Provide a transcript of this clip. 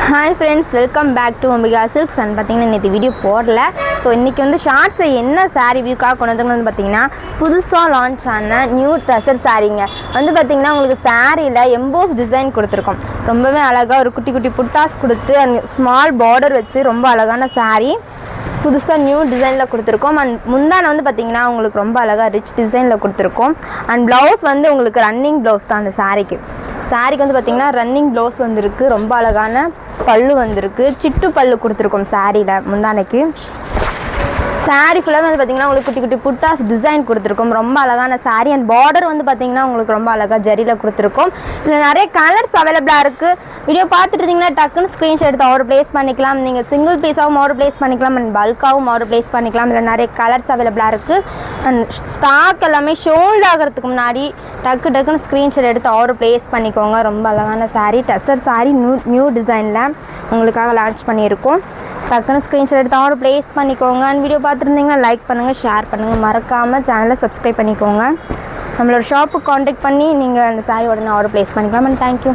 Hi friends, welcome back to Ambika Silks. And பார்த்தீங்கன்னா இந்த video போடல. ஸோ இன்றைக்கி வந்து ஷார்ட்ஸை என்ன சாரீ வியூக்காக கொண்டு வந்து பார்த்தீங்கன்னா புதுசாக லான்ச் ஆன நியூ ட்ரெஸர் சாரீங்க வந்து பார்த்தீங்கன்னா உங்களுக்கு சாரியில் எம்போஸ் டிசைன் கொடுத்துருக்கோம். ரொம்பவே அழகாக ஒரு குட்டி குட்டி புட்டாஸ் கொடுத்து அந்த ஸ்மால் பார்டர் வச்சு ரொம்ப அழகான சாரீ புதுசாக நியூ டிசைனில் கொடுத்துருக்கோம். அண்ட் முந்தானை வந்து பார்த்திங்கன்னா உங்களுக்கு ரொம்ப அழகாக ரிச் டிசைனில் கொடுத்துருக்கோம். அண்ட் ப்ளவுஸ் வந்து உங்களுக்கு ரன்னிங் ப்ளவுஸ் தான் அந்த சாரீக்கு வந்து பார்த்திங்கன்னா ரன்னிங் ப்ளவுஸ் வந்துருக்கு. ரொம்ப அழகான பல்லு வந்திருக்கு. சிட்டு பல்லு கொடுத்துருக்கோம் சாரியில் முந்தானைக்கு. சாரீ ஃபுல்லாக வந்து பார்த்திங்கன்னா உங்களுக்கு குட்டி குட்டி புட்டாஸ் டிசைன் கொடுத்துருக்கோம். ரொம்ப அழகான சாரீ. அண்ட் பார்டர் வந்து பார்த்திங்கன்னா உங்களுக்கு ரொம்ப அழகாக ஜரியில் கொடுத்துருக்கோம். இதில் நிறைய கலர்ஸ் அவைலபிளாக இருக்குது. வீடியோ பார்த்துட்டு இருந்தீங்கன்னா டக்குன்னு ஸ்க்ரீன்ஷாட் எடுத்து ஆர்டர் ப்ளேஸ் பண்ணிக்கலாம். நீங்கள் சிங்கிள் பீஸாகவும் ஆர்டர் ப்ளேஸ் பண்ணிக்கலாம். அண்ட் பல்காகவும் ஆர்டர் ப்ளேஸ் பண்ணிக்கலாம். இதில் நிறைய கலர்ஸ் அவைலபிளாக இருக்குது. அண்ட் ஸ்டாக் எல்லாமே ஷோல்ட் ஆகிறதுக்கு முன்னாடி டக்குன்னு ஸ்க்ரீன்ஷாட் எடுத்து ஆர்டர் ப்ளேஸ் பண்ணிக்கோங்க. ரொம்ப அழகான சாரீ, டெசர் சாரீ, நியூ டிசைனில் உங்களுக்காக லான்ச் பண்ணியிருக்கோம். டக்குன்னு ஸ்க்ரீன்ஷாட் எடுத்து ஆர்டர் ப்ளேஸ் பண்ணிக்கோங்க. அண்ட் வீடியோ பார்த்துருந்தீங்கன்னா லைக் பண்ணுங்கள், ஷேர் பண்ணுங்கள், மறக்காமல் சேனலை சப்ஸ்கிரைப் பண்ணிக்கோங்க. நம்மளோட ஷாப்புக்கு காண்டாக்ட் பண்ணி நீங்கள் அந்த சாரீ உடனே ஆர்டர் ப்ளேஸ் பண்ணிக்கலாம். And thank you.